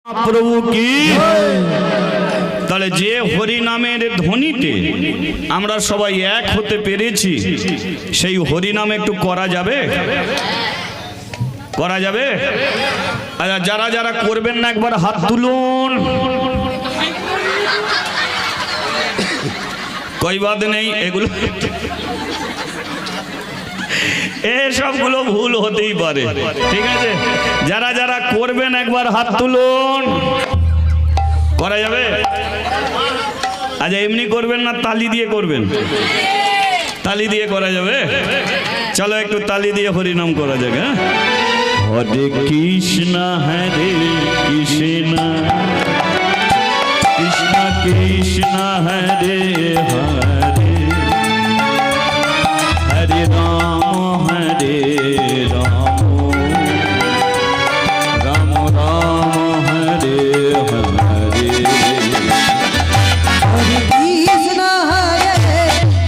প্রভু কি তাহলে যে হরি নামের ধ্বনিতে আমরা সবাই এক হতে পেরেছি, সেই হরি নাম একটু করা যাবে? করা যাবে? আচ্ছা, যারা যারা করবেন না একবার হাত তুলুন। কই বাদ নেই, এগুলো এসবগুলো ভুল হতেই পারে, ঠিক আছে? যারা যারা করবেন একবার হাত তুলুন। করা যাবে? আচ্ছা, এমনি করবেন না তালি দিয়ে করবেন? তালি দিয়ে করা যাবে? চলো একটু তালি দিয়ে হরিনাম করা যাক। হ্যাঁ, হরে কৃষ্ণ হরে কৃষ্ণ কৃষ্ণ কৃষ্ণ হরে হরে হরে রাম হরে রাম রাম রাম হরে হরে। হরে কৃষ্ণ হরে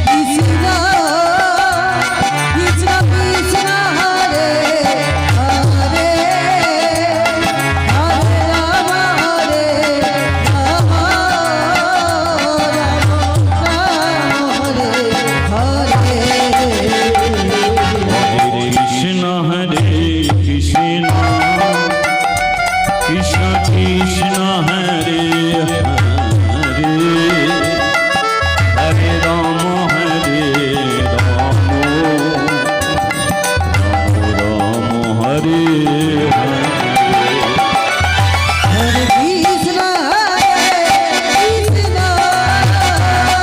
কৃষ্ণ কৃষ্ণ কৃষ্ণ হরে হরে হরে রাম হরে রাম রাম রাম হরে হরে। কৃষ্ণ হরে কৃষ্ণ কৃষ্ণ কৃষ্ণ হরে হরে হরে রাম হরে রাম রাম রাম হরে হরে। হরে কৃষ্ণ হরে কৃষ্ণ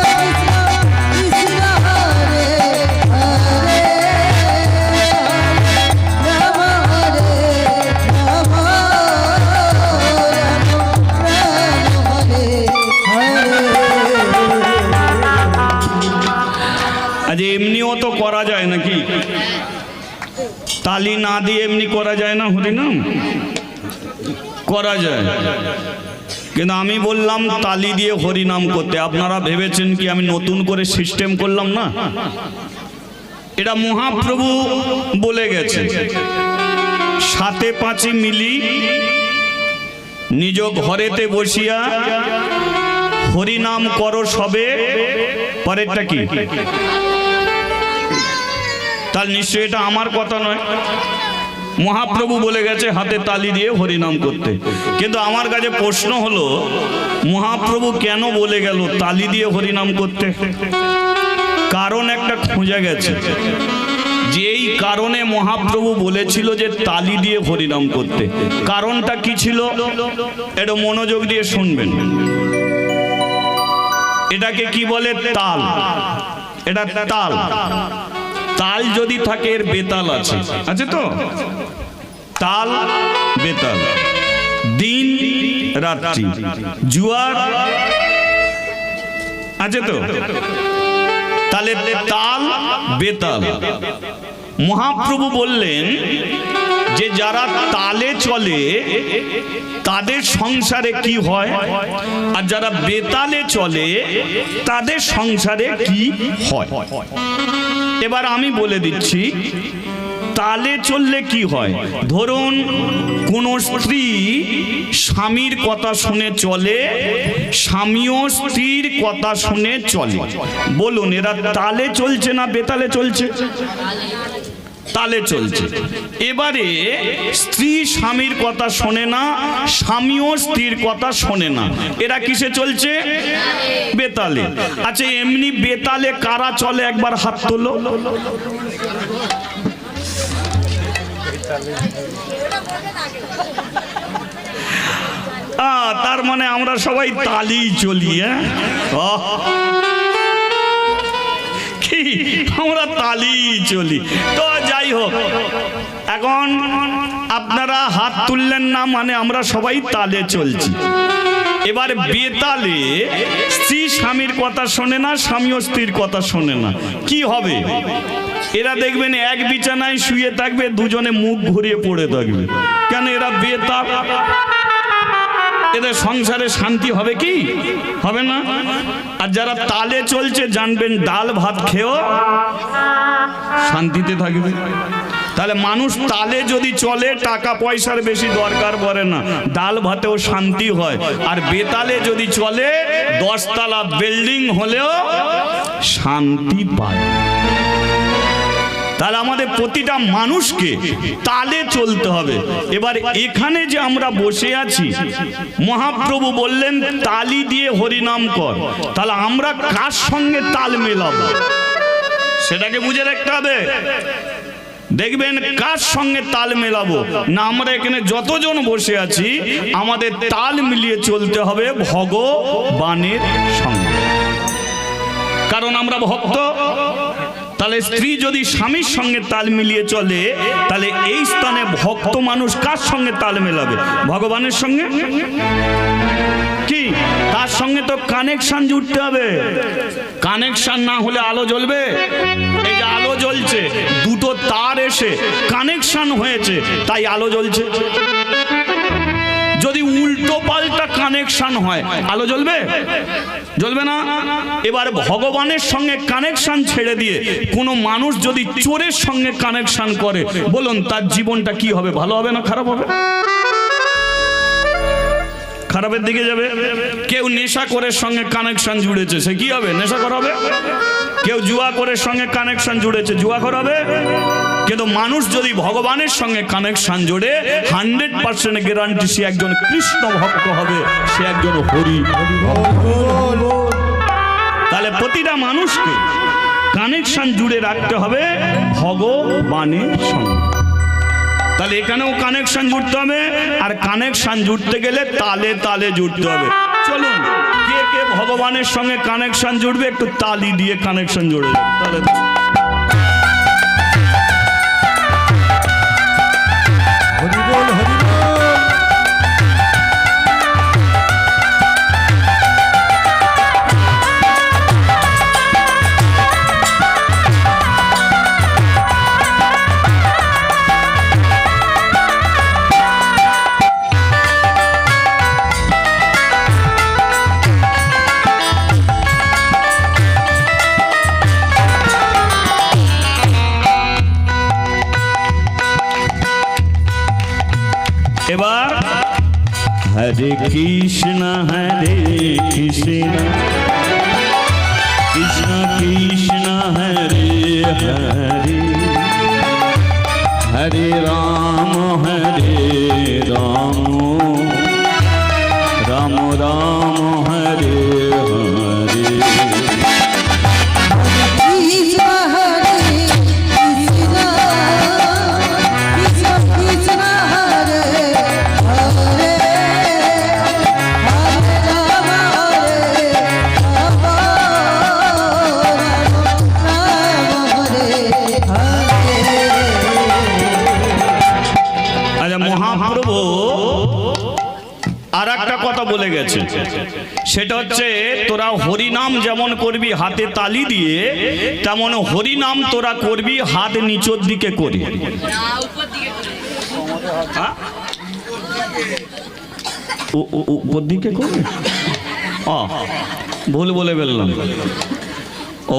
কৃষ্ণ কৃষ্ণ হরে হরে রাম হরে রাম রাম হরে হরে। আজ এমনিও তো করা যায় নাকি? তালি না দিয়ে এমনি করা যায় না হরিনাম? করা যায়, কিন্তু আমি বললাম তালি দিয়ে হরিনাম করতে। আপনারা ভেবেছেন কি আমি নতুন করে সিস্টেম করলাম? না, এটা মহাপ্রভু বলে গেছে, সাতে পাঁচে মিলি নিজ ঘরেতে বসিয়া হরিনাম করো সবে। পরেরটা কি? তার নিশ্চয় এটা আমার কথা নয়, মহাপ্রভু বলে গেছে হাতে তালি দিয়ে হরিনাম করতে। কিন্তু আমার কাছে প্রশ্ন হলো, মহাপ্রভু কেন বলে গেল তালি দিয়ে হরিনাম করতে? কারণ একটা খুঁজে গেছে, যে এই কারণে মহাপ্রভু বলেছিল যে তালি দিয়ে হরিনাম করতে। কারণটা কি ছিল? একটু মনোযোগ দিয়ে শুনবেন। এটাকে কি বলে? তাল। এটা তাল। তাল যদি থাকে এর বেতাল আছে, আছে তো? তাল বেতাল, দিন রাত্রি, জুয়ার আছে তো? তাহলে তাল বেতাল। মহাপ্রভু বললেন যে যারা তালে চলে তাদের সংসারে কি হয়, আর যারা বেতালে চলে তাদের সংসারে কি হয়। এবার আমি বলে দিচ্ছি তালে চললে কি হয়। ধরুন কোন স্ত্রী স্বামীর কথা শুনে চলে, স্বামীও স্ত্রীর কথা শুনে চলে। বলুন এরা তালে চলছে না বেতালে চলছে? তালে চলছে। এবারে স্ত্রী স্বামীর কথা শোনে না, স্বামীও স্ত্রীর কথা শোনে না, এরা কিসে চলছে? বেতালে। আচ্ছা, এমনি বেতালে কারা চলে একবার হাত তোলো। তার মানে আমরা সবাই তালি চলি। হ্যাঁ, কি আমরা তালি চলি তো? যাই হোক, এখন আপনারা হাত তুললেন না মানে আমরা সবাই তালে চলছি। এবার বেতালে স্ত্রী স্বামীর কথা শোনে না, স্বামীও স্ত্রীর কথা শোনে না, কি হবে? এরা দেখবেন এক বিছানায় শুয়ে থাকবে, দুজনে মুখ ঘুরিয়ে পড়ে থাকবে। কেন? এরা বেতাল। এদের সংসারে শান্তি হবে কি? হবে না। আর যারা তালে চলছে জানবেন ডাল ভাত খেয়েও শান্তিতে থাকবে। তাহলে মানুষ তালে যদি চলে টাকা পয়সার বেশি দরকার পড়ে না, ডাল ভাতেও শান্তি হয়। আর বেতালে যদি চলে 10 তলা বিল্ডিং হলেও শান্তি পায়। তাহলে আমাদের প্রতিটা মানুষকে তালে চলতে হবে। এবার এখানে যে আমরা বসে আছি, মহাপ্রভু বললেন তালি দিয়ে হরিনাম কর। তাহলে আমরা কার সঙ্গে তাল মেলাবো সেটাকে বুঝে রাখতে হবে। দেখবেন কার সঙ্গে তাল মেলাবো না, আমরা এখানে যতজন বসে আছি আমাদের তাল মিলিয়ে চলতে হবে ভগবানের সঙ্গে, কারণ আমরা ভক্ত। তাহলে স্ত্রী যদি স্বামীর সঙ্গে তাল মিলিয়ে চলে, তাহলে এই স্থানে ভক্ত মানুষ কার সঙ্গে তাল মেলাবে? ভগবানের সঙ্গে। কি তার সঙ্গে তো কানেকশন জুড়তে হবে। কানেকশন না হলে আলো জ্বলবে? এই যে আলো জ্বলছে, দুটো তার এসে কানেকশন হয়েছে তাই আলো জ্বলছে। যদি উল্টো পাল্টা কানেকশন হয় আলো জ্বলবে? জ্বলবে না। এবার ভগবানের সঙ্গে কানেকশন ছেড়ে দিয়ে কোনো মানুষ যদি চোরের সঙ্গে কানেকশন করে, বলুন তার জীবনটা কি হবে? ভালো হবে না খারাপ হবে? খারাপের দিকে যাবে। কেউ নেশা করে সঙ্গে কানেকশন জুড়েছে, সে কি হবে? নেশা করাবে। কেউ জুয়া করে সঙ্গে কানেকশন জুড়েছে, জুয়া করাবে। কিন্তু মানুষ যদি ভগবানের সঙ্গে কানেকশন জোড়ে 100% গ্যারান্টি সে একজন কৃষ্ণ ভক্ত হবে, সে একজন হরি। তাহলে প্রতিটা মানুষকে কানেকশন জুড়ে রাখতে হবে ভগবানের সঙ্গে। তাহলে এখানেও কানেকশন জুড়তে হবে, আর কানেকশন জুড়তে গেলে তালে তালে জুড়তে হবে। চলুন কে কে ভগবানের সঙ্গে কানেকশন জুড়বে একটু তালি দিয়ে কানেকশন জুড়ে যাবে। তাহলে হরি বল হরি বল। এবার হরে কৃষ্ণ কৃষ্ণ কৃষ্ণ হরে হরে, হরে রাম রাম রাম হরে হরে। মহাপ্রভু আর একটা কথা বলে গেছে, সেটা হচ্ছে তোরা হরিনাম যেমন করবি হাতে তালি দিয়ে, তেমন হরিনাম তোরা করবি হাত নিচের দিকে করে। উপর দিকে করবি? ভুল বলে ফেললাম। ও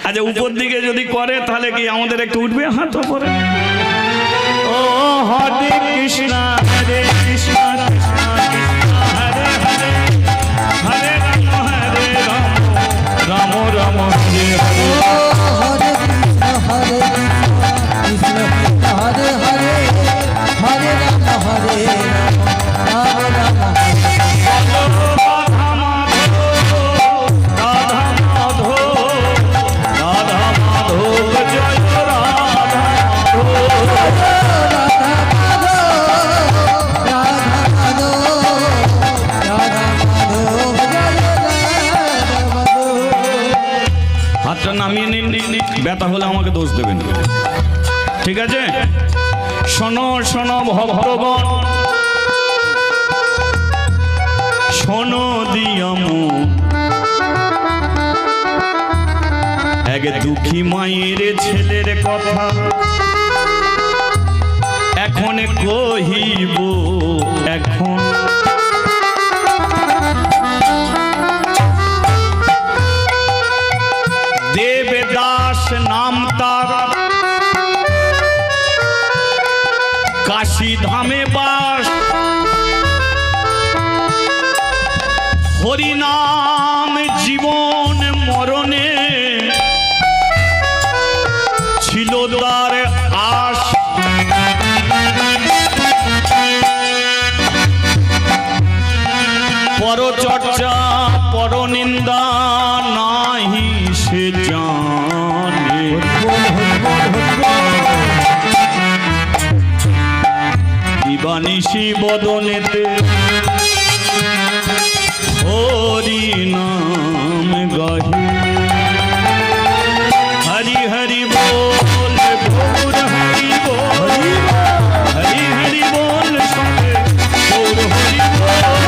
আচ্ছা, উপর দিকে যদি করে তাহলে কি আমাদের একটু উঠবে হাত উপরে? ও হরে কৃষ্ণ কৃষ্ণ কৃষ্ণ হরে হরে, হরে রাম রাম রাম হরে হরে। হরে কৃষ্ণ হরে হরে, হরে রাম হরে রাম, রাম রাম নামিয়ে নিন, ব্যথা হলে আমাকে দোষ দেবেন, ঠিক আছে? শোনো শোনো ভগবান, শোনো দিয়াম এক দুঃখী মায়ের ছেলের কথা এখন কহিব। এখন দেবদাস নাম তার পর চর্চা পর নিন্দা নাহি সে জানে। দিবানিশি বদনেতে হরি নাম গাহে। হরি হরি বল গৌর হরি বল, হরি হরি বল সবে গৌর হরি বল।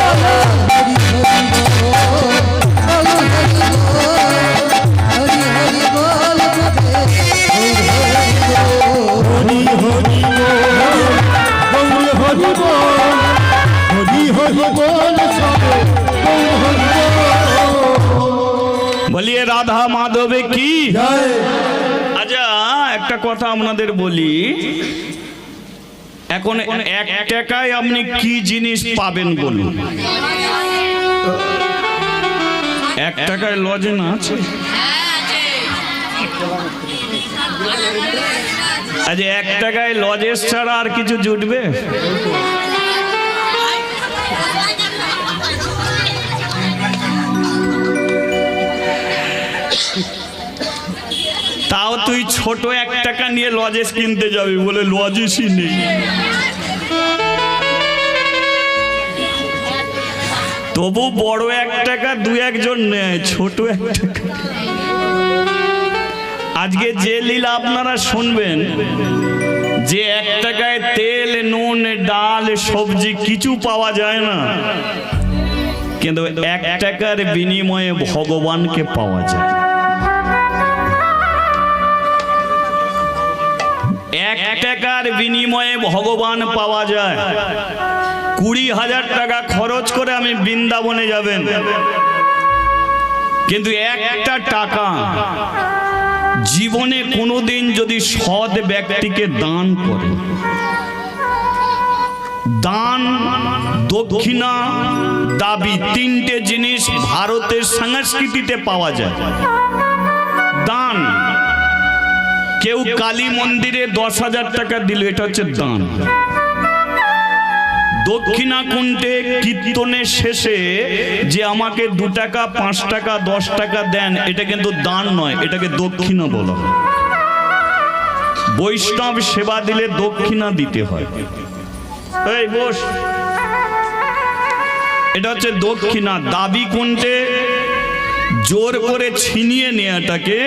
হরি হরি বল হরি হরি বল বলিয়ে রাধা মাধবে কি। আচ্ছা একটা কথা আপনাদের বলি, এখন 1 টাকায় আপনি কি জিনিস পাবেন বলুন? 1 টাকায় লজে না আছে? আজ 1 টাকায় লজেস ছাড়া আর কিছু জুটবে? তাও তুই ছোট 1 টাকা নিয়ে লজেস কিনতে যাবি, বলে লজেসই নেই। তবু বড় 1 টাকা 2-1 জন নেয়, ছোট 1 টাকা। আজকে যে লীলা আপনারা শুনবেন, যে 1 টাকায় তেল নুন ডাল সবজি কিছু পাওয়া যায় না, কিন্তু 1 টাকার বিনিময়ে ভগবানকে পাওয়া যায়। 1 টাকার বিনিময়ে ভগবান পাওয়া যায়। 20,000 টাকা খরচ করে আমি বৃন্দাবনে যাবেন, কিন্তু 1টা টাকা জীবনে কোনোদিন যদি সৎ ব্যক্তিকে দান করে, দান দক্ষিণা দাবি 3টে জিনিস ভারতের সংস্কৃতিতে পাওয়া যায়। দান, কেউ কালী মন্দিরে 10,000 টাকা দিল, এটা হচ্ছে দান। দক্ষিণা কুণ্ডে কীর্তনের শেষে যে আমাকে 2 টাকা 5 টাকা 10 টাকা দেন, এটা কিন্তু দান নয়, এটাকে দক্ষিণা বলা হয়। বৈষ্ণব সেবা দিলে দক্ষিণা দিতে হয়। এই বস, এটা হচ্ছে দক্ষিণা। দাবি কুণ্ডে জোর করে ছিনিয়ে নেওয়াটাকে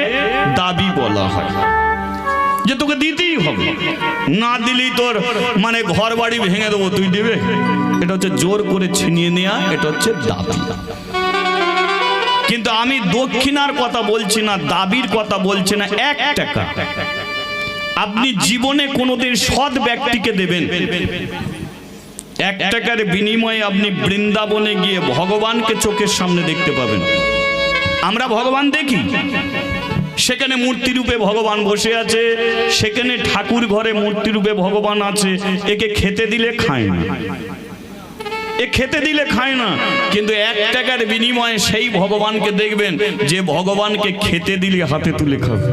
দাবি বলা হয়, যে তোকে দিতেই হবে, না দিলেই তোর মানে ঘর বাড়ি ভেঙে দেবো, তুই দিবে। এটা হচ্ছে জোর করে ছিনিয়ে নেওয়া, এটা হচ্ছে দাবি। কিন্তু আমি দক্ষিণার কথা বলছি না, দাবির কথা বলছি না। 1 টাকা আপনি জীবনে কোনোদিন সৎ ব্যক্তিকে দেবেন, 1 টাকার বিনিময়ে আপনি বৃন্দাবনে গিয়ে ভগবানকে চোখের সামনে দেখতে পাবেন। আমরা ভগবান দেখি, সেখানে মূর্তি রূপে ভগবান বসে আছে, সেখানে ঠাকুর ঘরে মূর্তি রূপে ভগবান আছে। একে খেতে দিলে খায় না, এ খেতে দিলে খায় না, কিন্তু 1 টাকার বিনিময়ে সেই ভগবানকে দেখবেন যে ভগবানকে খেতে দিলে হাতে তুলে খাবে।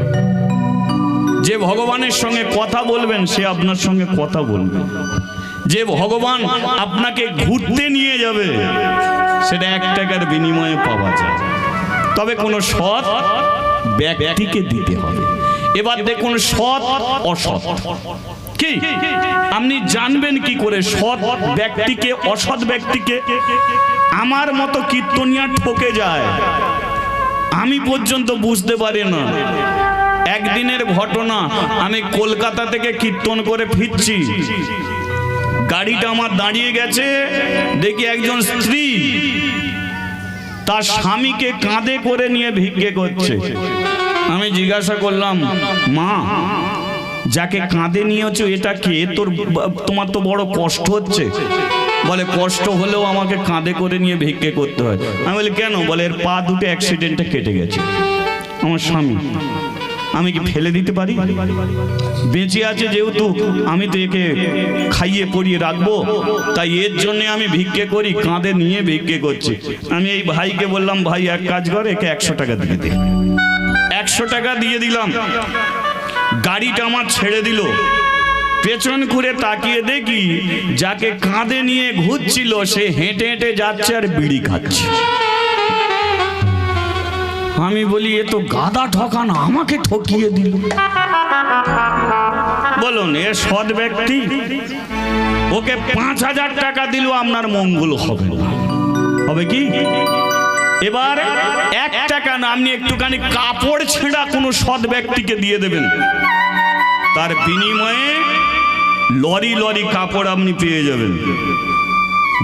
যে ভগবানের সঙ্গে কথা বলবেন, সে আপনার সঙ্গে কথা বলবে। যে ভগবান আপনাকে ঘুরতে নিয়ে যাবে, সেটা 1 টাকার বিনিময়ে পাওয়া যায়। তবে কোনো সৎ ব্যক্তিকে দিতে হবে। এবার দেখুন সৎ অসৎ কি, আপনি জানবেন কি করে সৎ ব্যক্তিকে অসৎ ব্যক্তিকে? আমার মতো কীর্তনিয়া ঠকে যায়, আমি পর্যন্ত বুঝতে পারি না। একদিনের ঘটনা, আমি কলকাতা থেকে কীর্তন করে ফিরছি, গাড়িটা আমার দাঁড়িয়ে গেছে, দেখি একজন স্ত্রী তার স্বামীকে কাঁধে করে নিয়ে ভিক্ষে করছে। আমি জিজ্ঞাসা করলাম, মা যাকে কাঁধে নিয়েছো এটা কে? তোমার তো বড় কষ্ট হচ্ছে। বলে কষ্ট হলেও আমাকে কাঁধে করে নিয়ে ভিক্ষে করতে হয়। আমি বলি কেন? বলে এর পা দুটো অ্যাক্সিডেন্টে কেটে গেছে। আমার স্বামী, আমি কি ফেলে দিতে পারি? বেঁচে আছে যেহেতু, আমি তো একে খাইয়ে পরিয়ে রাখবো, তাই এর জন্য আমি ভিক্ষে করি, কাঁধে নিয়ে ভিক্ষে করছি। আমি এই ভাইকে বললাম, ভাই এক কাজ করে, একে 100 টাকা দিয়ে দে। 100 টাকা দিয়ে দিলাম। গাড়িটা আমার ছেড়ে দিল, পেছন ঘুরে তাকিয়ে দেখি যাকে কাঁধে নিয়ে ঘুরছিল সে হেঁটে হেঁটে যাচ্ছে আর বিড়ি খাচ্ছে। আমি বলি এ তো গাদা ঠকানো, আমাকে ঠকিয়ে দিল। বলুন এ সৎ ব্যক্তি? ওকে 5,000 টাকা দিল আপনার মঙ্গল হবে না, হবে কি? এবার 1 টাকা না, আপনি একটুখানি কাপড় ছেঁড়া কোনো সৎ ব্যক্তিকে দিয়ে দেবেন, তার বিনিময়ে লরি লরি কাপড় আপনি পেয়ে যাবেন।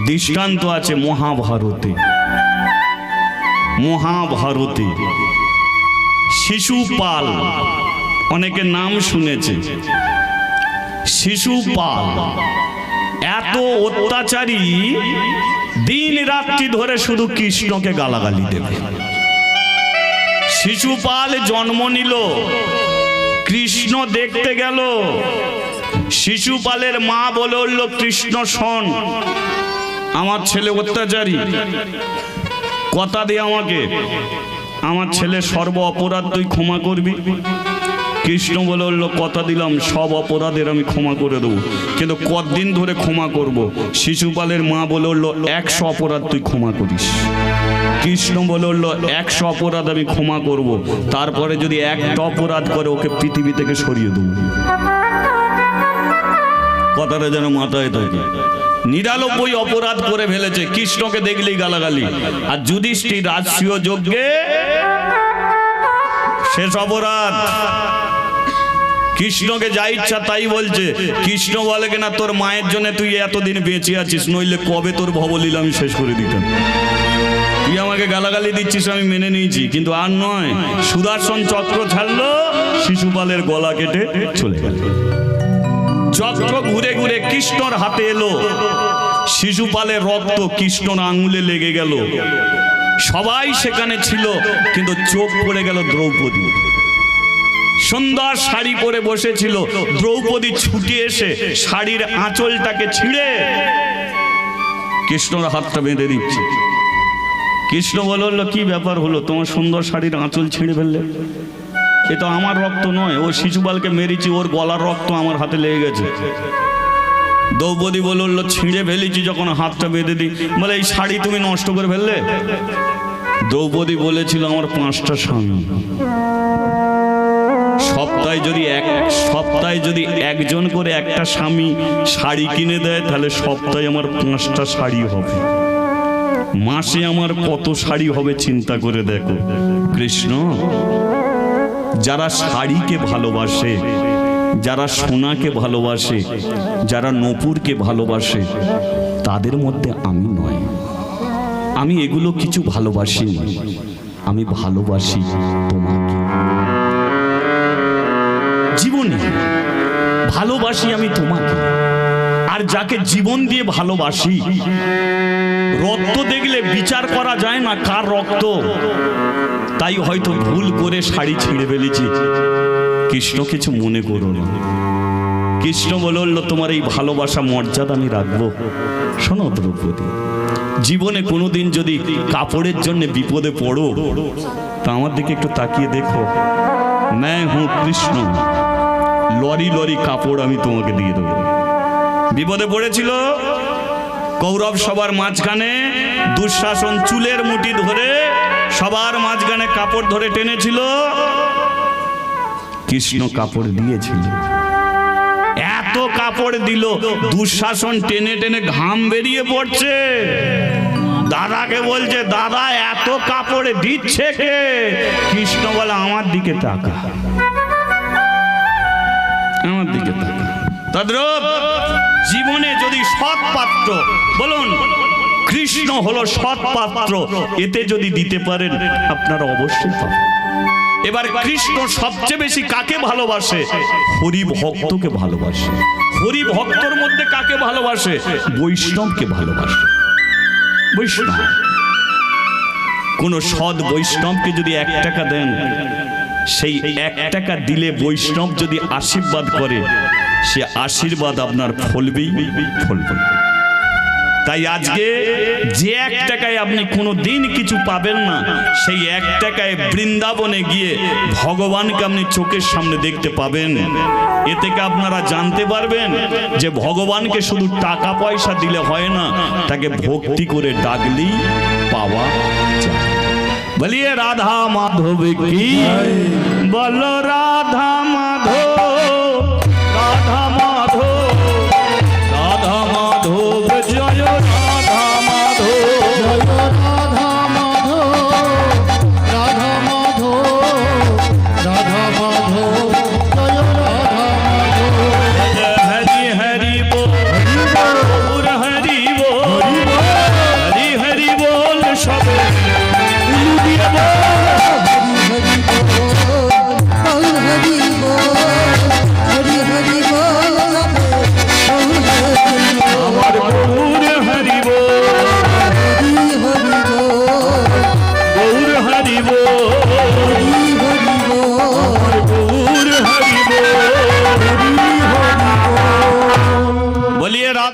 দৃষ্টান্ত আছে মহাভারতে। মহাভারতে শিশুপাল, অনেকে নাম শুনেছে। শিশুপাল এত অত্যাচারী, দিন রাত্রি ধরে শুধু কৃষ্ণকে গালাগালি দেবে। শিশুপাল জন্ম নিল, কৃষ্ণ দেখতে গেল। শিশুপালের মা বলে উঠল, কৃষ্ণ শোন, আমার ছেলে অত্যাচারী, কথা দে আমাকে, আমার ছেলে সর্ব অপরাধ তুই ক্ষমা করবি। কৃষ্ণ বলে উঠল, কথা দিলাম সব অপরাধের আমি ক্ষমা করে দেবো, কিন্তু কতদিন ধরে ক্ষমা করব? শিশুপালের মা বলে উঠল, 100 অপরাধ তুই ক্ষমা করিস। কৃষ্ণ বলে উঠল, 100 অপরাধ আমি ক্ষমা করব, তারপরে যদি একটা অপরাধ করে ওকে পৃথিবী থেকে সরিয়ে দেবো। কথাটা যেন মাথায় থাকে। 99 অপরাধ করে ফেলেছে, কৃষ্ণকে দেখলেই গালাগালি। আর যুধিষ্ঠির রাজসূয় যজ্ঞে শেষ অপরাধ, কৃষ্ণকে যা ইচ্ছা তাই বলছে। কৃষ্ণ বলে কিনা, তোর মায়ের জন্য তুই এতদিন বেঁচে আছিস, নইলে কবে তোর ভবলীলা আমি শেষ করে দিতাম। তুই আমাকে গালাগালি দিচ্ছিস, আমি মেনে নিয়েছি, কিন্তু আর নয়। সুদর্শন চক্র ছাড়লো, শিশুপালের গলা কেটে চলে গেল। চক্র ঘুরে ঘুরে কৃষ্ণর হাতে এলো, শিশুপালের রক্ত কৃষ্ণর আঙুলে লেগে গেল। সবাই সেখানে ছিল, কিন্তু চোখ পড়ে গেল দ্রৌপদী। সুন্দর শাড়ি পরে বসেছিল, দ্রৌপদী ছুটে এসে শাড়ির আঁচলটাকে ছিঁড়ে কৃষ্ণর হাতটা বেঁধে দিচ্ছে। কৃষ্ণ বলল, কি ব্যাপার হলো, তোমার সুন্দর শাড়ির আঁচল ছিঁড়ে ফেললে? এ তো আমার রক্ত নয়, ও শিশুপালকে মেরেছি, ওর গলার রক্ত আমার হাতে লেগে গেছে। দ্রৌপদী বলল, ছিঁড়ে ফেলেছি যখন হাতটা বেঁধে দিই। বলে, এই শাড়ি তুমি নষ্ট করে ফেললে? দ্রৌপদী বলেছিল, আমার 5টা স্বামী, সপ্তাহে যদি একজন করে একটা স্বামী শাড়ি কিনে দেয়, তাহলে সপ্তাহে আমার 5টা শাড়ি হবে, মাসে আমার কত শাড়ি হবে চিন্তা করে দেখো। কৃষ্ণ যারা শাড়িকে ভালোবাসে, যারা সোনাকে ভালোবাসে, যারা নূপুরকে ভালোবাসে, তাদের মধ্যে আমি নয়। আমি এগুলো কিছু ভালোবাসি না, আমি ভালোবাসি তোমাকে। জীবনে ভালোবাসি আমি তোমাকে। আর যাকে জীবন দিয়ে ভালোবাসি, রক্ত দেখলে বিচার করা যায় না কার রক্ত, তাই হয়তো ভুল করে শাড়ি ছিঁড়ে ফেলেছি। কৃষ্ণ কিছু মনে করো না। কৃষ্ণ বলল, তোমার এই ভালোবাসা মর্যাদা আমি রাখবো। শোনো দ্রৌপদী, জীবনে কোনোদিন যদি কাপড়ের জন্য বিপদে পড়ো, তা আমার দিকে একটু তাকিয়ে দেখো। मैं हूँ কৃষ্ণ, লরি লরি কাপড় আমি তোমাকে দিয়ে দেবো। বিপদে পড়েছিল, কৌরব সবার মাঝখানে দুঃশাসন চুলের মুঠি ধরে সবার মাঝখানে কাপড় ধরে টেনেছিল, কৃষ্ণ কাপড় দিয়েছিল। এত কাপড় দিল, দুঃশাসন টেনে টেনে ঘাম বেরিয়ে পড়ছে। দাদাকে বলছে, দাদা এত কাপড় দিচ্ছে কে? কৃষ্ণ বলে, আমার দিকে তাকা, আমার দিকে তাকা। তদ্রূপ জীবনে যদি সৎ পাত্র, বলুন কৃষ্ণ হলো সৎ পাত্র, এতে যদি দিতে পারেন আপনারা অবশ্যই পাবেন। এবার কৃষ্ণ সবচেয়ে বেশি কাকে ভালোবাসে? হরি ভক্তকে ভালোবাসে। হরি ভক্তর মধ্যে কাকে ভালোবাসে? বৈষ্ণবকে ভালোবাসে। বৈষ্ণব, কোন সৎ বৈষ্ণবকে যদি 1 টাকা দেন, সেই 1 টাকা দিলে বৈষ্ণব যদি আশীর্বাদ করে, সে আশীর্বাদ আপনার ফলবেই ফলবে। তাই আজকে যে 1 টাকায় আপনি কোনো দিন কিছু পাবেন না, সেই 1 টাকায় বৃন্দাবনে গিয়ে ভগবানকে আপনি চোখের সামনে দেখতে পাবেন। এ থেকে আপনারা জানতে পারবেন যে ভগবানকে শুধু টাকা পয়সা দিলে হয় না, তাকে ভক্তি করে ডাকলেই পাওয়া যায়। বলিয়ে রাধা মাধব কি, বলো রাধা